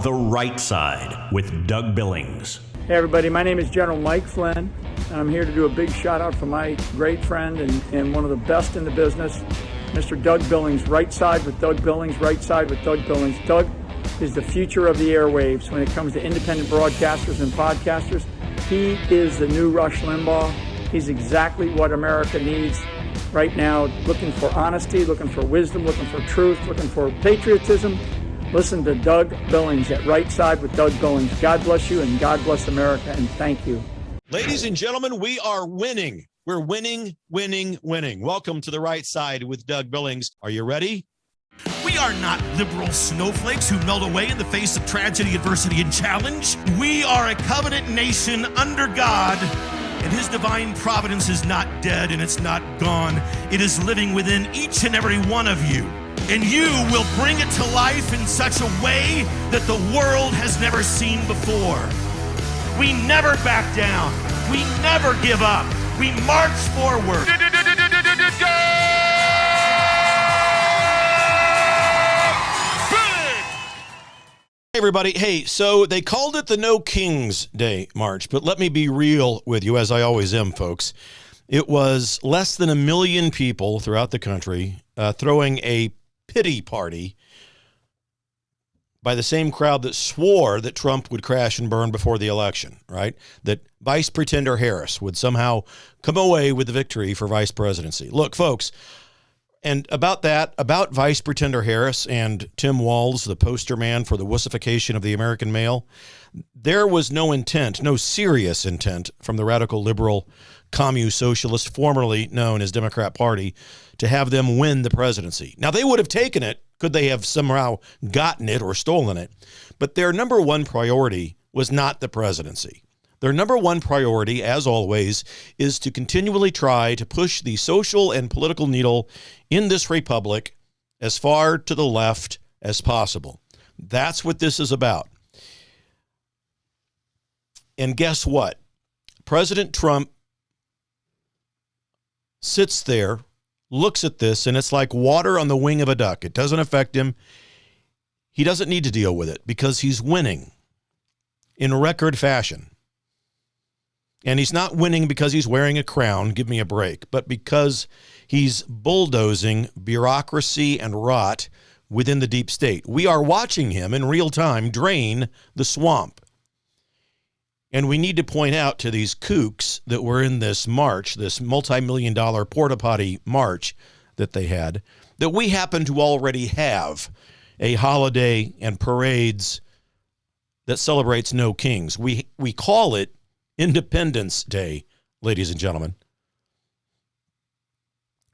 The Right Side with Doug Billings. Hey everybody, my name is General Mike Flynn, and I'm here to do a big shout out for my great friend and one of the best in the business, Mr. Doug Billings. Right Side with Doug Billings, Right Side with Doug Billings. Doug is the future of the airwaves when it comes to independent broadcasters and podcasters. He is the new Rush Limbaugh. He's exactly what America needs right now, looking for honesty, looking for wisdom, looking for truth, looking for patriotism. Listen to Doug Billings at Right Side with Doug Billings. God bless you and God bless America, and thank you. Ladies and gentlemen, we are winning. We're winning, winning, winning. Welcome to The Right Side with Doug Billings. Are you ready? We are not liberal snowflakes who melt away in the face of tragedy, adversity, and challenge. We are a covenant nation under God, and his divine providence is not dead and it's not gone. It is living within each and every one of you. And you will bring it to life in such a way that the world has never seen before. We never back down. We never give up. We march forward. Hey, everybody. Hey, so they called it the No Kings Day March, but let me be real with you, as I always am, folks. It was less than 1 million people throughout the country throwing a pity party by the same crowd that swore that Trump would crash and burn before the election, right? That Vice Pretender Harris would somehow come away with the victory for vice presidency. Look, folks, and about Vice Pretender Harris and Tim Walz, the poster man for the wussification of the American male, there was no intent, no serious intent from the radical liberal commune socialist, formerly known as Democrat Party, to have them win the presidency. Now, they would have taken it, could they have somehow gotten it or stolen it, but their number one priority was not the presidency. Their number one priority, as always, is to continually try to push the social and political needle in this republic as far to the left as possible. That's what this is about. And guess what? President Trump sits there, looks at this, and it's like water on the wing of a duck. It doesn't affect him. He doesn't need to deal with it because he's winning in record fashion. And he's not winning because he's wearing a crown, give me a break, but because he's bulldozing bureaucracy and rot within the deep state. We are watching him in real time drain the swamp. And we need to point out to these kooks that were in this march, this multi-million-dollar porta-potty march that they had, that we happen to already have a holiday and parades that celebrates no kings. We call it Independence Day, ladies and gentlemen.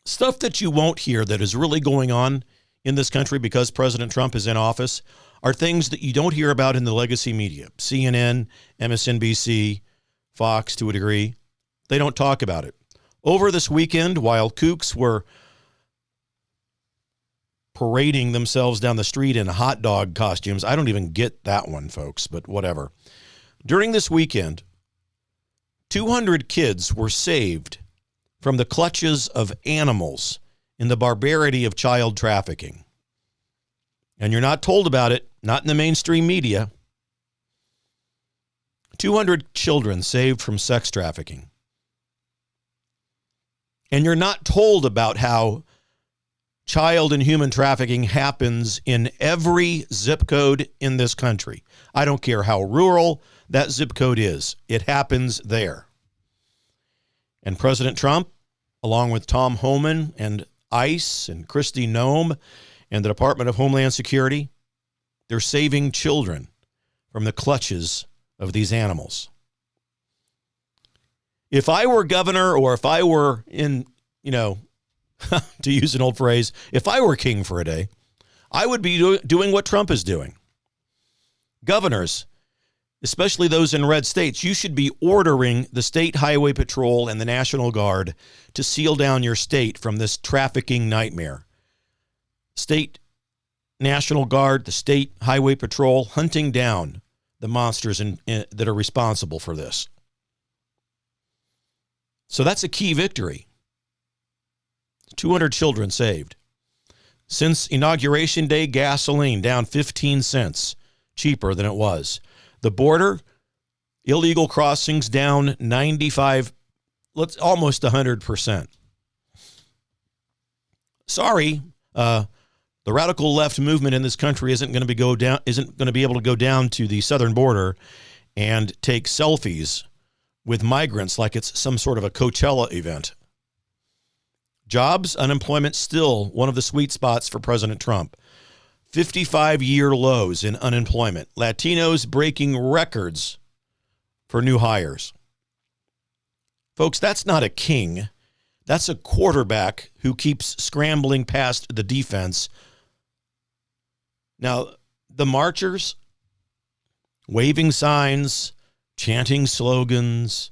Stuff that you won't hear that is really going on in this country because President Trump is in office are things that you don't hear about in the legacy media. CNN, MSNBC, Fox to a degree. They don't talk about it. Over this weekend, while kooks were parading themselves down the street in hot dog costumes, I don't even get that one, folks, but whatever. During this weekend, 200 kids were saved from the clutches of animals in the barbarity of child trafficking. And you're not told about it, not in the mainstream media. 200 children saved from sex trafficking. And you're not told about how child and human trafficking happens in every zip code in this country. I don't care how rural that zip code is. It happens there. And President Trump, along with Tom Homan and ICE and Kristi Noem and the Department of Homeland Security, they're saving children from the clutches of these animals. If I were governor, or if I were in, to use an old phrase, if I were king for a day, I would be doing what Trump is doing. Governors, especially those in red states, you should be ordering the State Highway Patrol and the National Guard to seal down your state from this trafficking nightmare. State National Guard, the State Highway Patrol, hunting down the monsters that are responsible for this. So that's a key victory. 200 children saved. Since Inauguration Day, gasoline down 15 cents cheaper than it was. The border, illegal crossings down 95, almost 100%. Sorry, the radical left movement in this country isn't going to be able to go down to the southern border and take selfies with migrants like it's some sort of a Coachella event. Jobs, unemployment, still one of the sweet spots for President Trump. 55-year lows in unemployment. Latinos breaking records for new hires. Folks, that's not a king. That's a quarterback who keeps scrambling past the defense. Now, the marchers, waving signs, chanting slogans.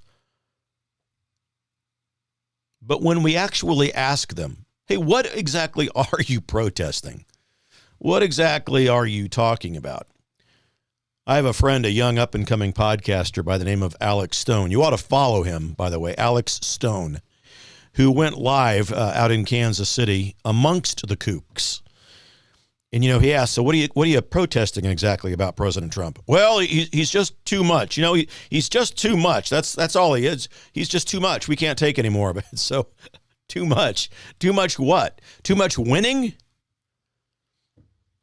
But when we actually ask them, hey, what exactly are you protesting? What exactly are you talking about? I have a friend, a young up-and-coming podcaster by the name of Alex Stone. You ought to follow him, by the way, Alex Stone, who went live out in Kansas City amongst the kooks. And, he asked, so what are you protesting exactly about President Trump? Well, he's just too much. He's just too much. That's all he is. He's just too much. We can't take any more of it. So too much. Too much what? Too much winning?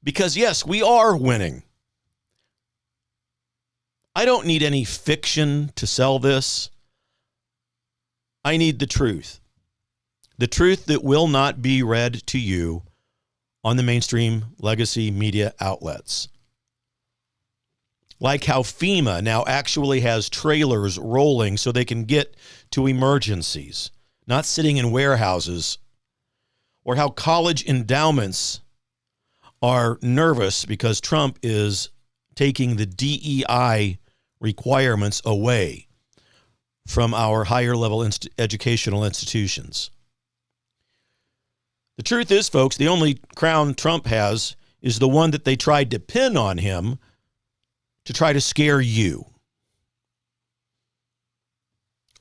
Because, yes, we are winning. I don't need any fiction to sell this. I need the truth. The truth that will not be read to you on the mainstream legacy media outlets. Like how FEMA now actually has trailers rolling so they can get to emergencies, not sitting in warehouses. Or how college endowments are nervous because Trump is taking the DEI requirements away from our higher level educational institutions. The truth is, folks, the only crown Trump has is the one that they tried to pin on him to try to scare you.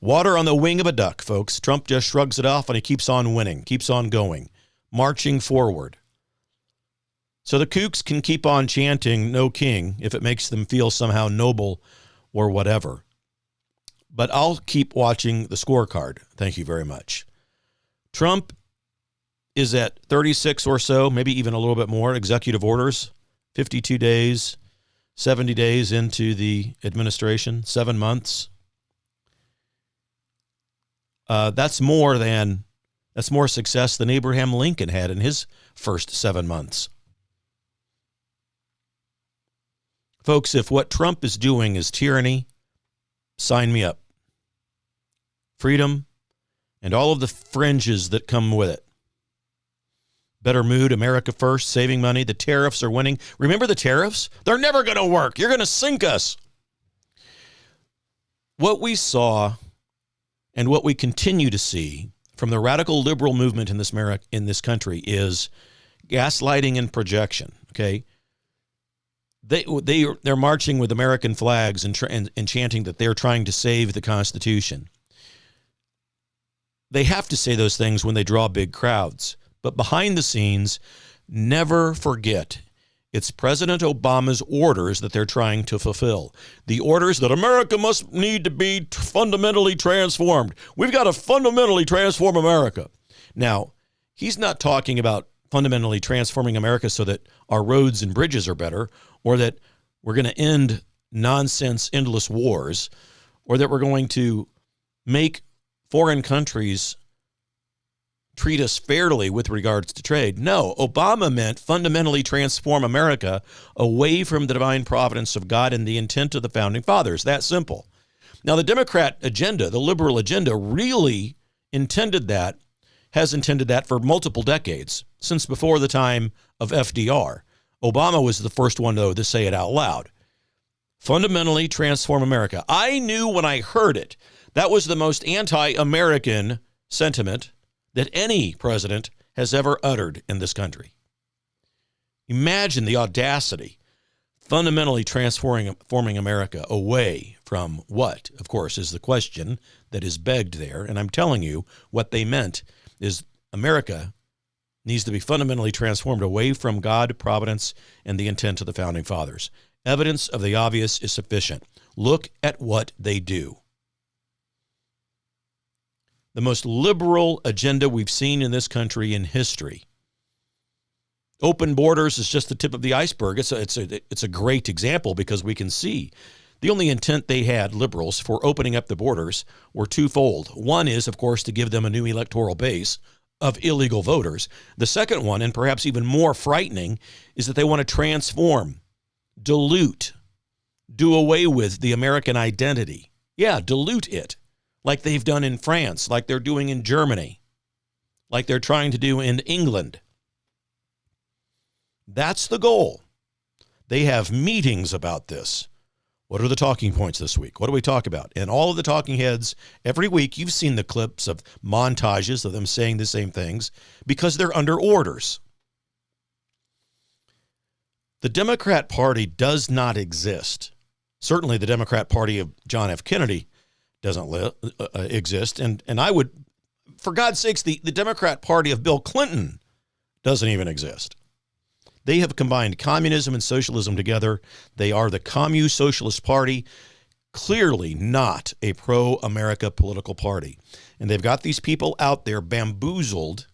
Water on the wing of a duck, folks. Trump just shrugs it off and he keeps on winning, keeps on going, marching forward. So the kooks can keep on chanting "No King" if it makes them feel somehow noble or whatever. But I'll keep watching the scorecard. Thank you very much. Trump is at 36 or so, maybe even a little bit more, executive orders, 52 days, 70 days into the administration, 7 months. That's more success than Abraham Lincoln had in his first 7 months. Folks, if what Trump is doing is tyranny, sign me up. Freedom and all of the fringes that come with it. Better mood, America first, saving money. The tariffs are winning. Remember the tariffs? They're never going to work. You're going to sink us. What we saw and what we continue to see from the radical liberal movement in this country is gaslighting and projection. Okay, they're marching with American flags and chanting that they're trying to save the Constitution. They have to say those things when they draw big crowds. But behind the scenes, never forget, it's President Obama's orders that they're trying to fulfill. The orders that America must need to be fundamentally transformed. We've got to fundamentally transform America. Now, he's not talking about fundamentally transforming America so that our roads and bridges are better, or that we're going to end nonsense, endless wars, or that we're going to make foreign countries treat us fairly with regards to trade. No, Obama meant fundamentally transform America away from the divine providence of God and the intent of the founding fathers. That simple. Now, the Democrat agenda, the liberal agenda, really has intended that for multiple decades, since before the time of FDR. Obama was the first one, though, to say it out loud. Fundamentally transform America. I knew when I heard it, that was the most anti-American sentiment that any president has ever uttered in this country. Imagine the audacity, fundamentally transforming America away from what, of course, is the question that is begged there. And I'm telling you, what they meant is America needs to be fundamentally transformed away from God, providence, and the intent of the founding fathers. Evidence of the obvious is sufficient. Look at what they do. The most liberal agenda we've seen in this country in history. Open borders is just the tip of the iceberg. It's a great example because we can see the only intent they had, liberals, for opening up the borders were twofold. One is, of course, to give them a new electoral base of illegal voters. The second one, and perhaps even more frightening, is that they want to transform, dilute, do away with the American identity. Yeah, dilute it, like they've done in France, like they're doing in Germany, like they're trying to do in England. That's the goal. They have meetings about this. What are the talking points this week? What do we talk about? And all of the talking heads, every week, you've seen the clips of montages of them saying the same things because they're under orders. The Democrat Party does not exist. Certainly the Democrat Party of John F. Kennedy doesn't exist. And I would, for God's sakes, the Democrat Party of Bill Clinton doesn't even exist. They have combined communism and socialism together. They are the Communist Socialist Party, clearly not a pro-America political party. And they've got these people out there bamboozled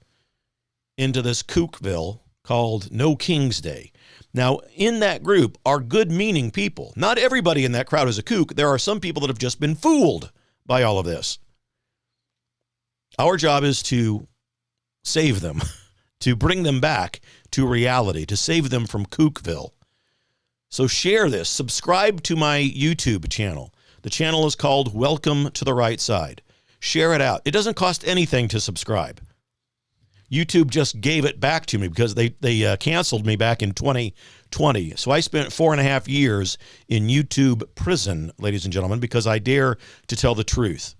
into this kookville called No King's Day. Now, in that group are good-meaning people. Not everybody in that crowd is a kook. There are some people that have just been fooled by all of this. Our job is to save them, to bring them back to reality, to save them from kookville. So share this. Subscribe to my YouTube channel. The channel is called Welcome to the Right Side. Share it out. It doesn't cost anything to subscribe. YouTube just gave it back to me because they canceled me back in 2020. So I spent 4.5 years in YouTube prison, ladies and gentlemen, because I dare to tell the truth.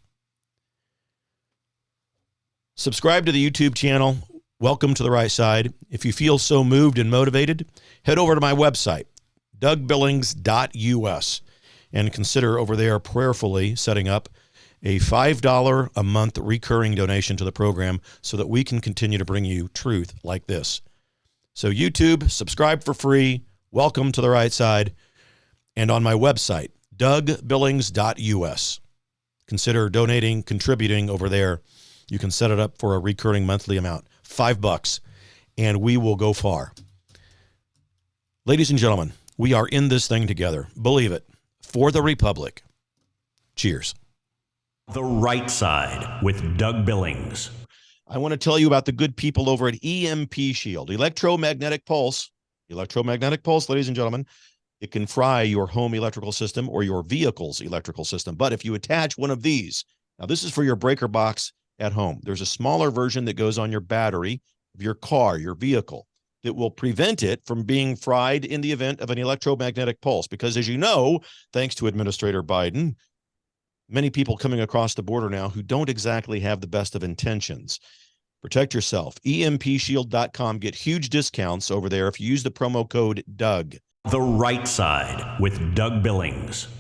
Subscribe to the YouTube channel, Welcome to the Right Side. If you feel so moved and motivated, head over to my website, DougBillings.us, and consider over there prayerfully setting up a $5 a month recurring donation to the program so that we can continue to bring you truth like this. So YouTube, subscribe for free, Welcome to the Right Side, and on my website, DougBillings.us. Consider donating, contributing over there. You can set it up for a recurring monthly amount, $5, and we will go far. Ladies and gentlemen, we are in this thing together. Believe it. For the Republic. Cheers. The Right Side with Doug Billings. I want to tell you about the good people over at EMP Shield, electromagnetic pulse. Electromagnetic pulse, ladies and gentlemen. It can fry your home electrical system or your vehicle's electrical system. But if you attach one of these, now this is for your breaker box at home. There's a smaller version that goes on your battery of your car, your vehicle, that will prevent it from being fried in the event of an electromagnetic pulse. Because as you know, thanks to Administrator Biden, many people coming across the border now who don't exactly have the best of intentions. Protect yourself. EMPshield.com. Get huge discounts over there if you use the promo code Doug. The Right Side with Doug Billings.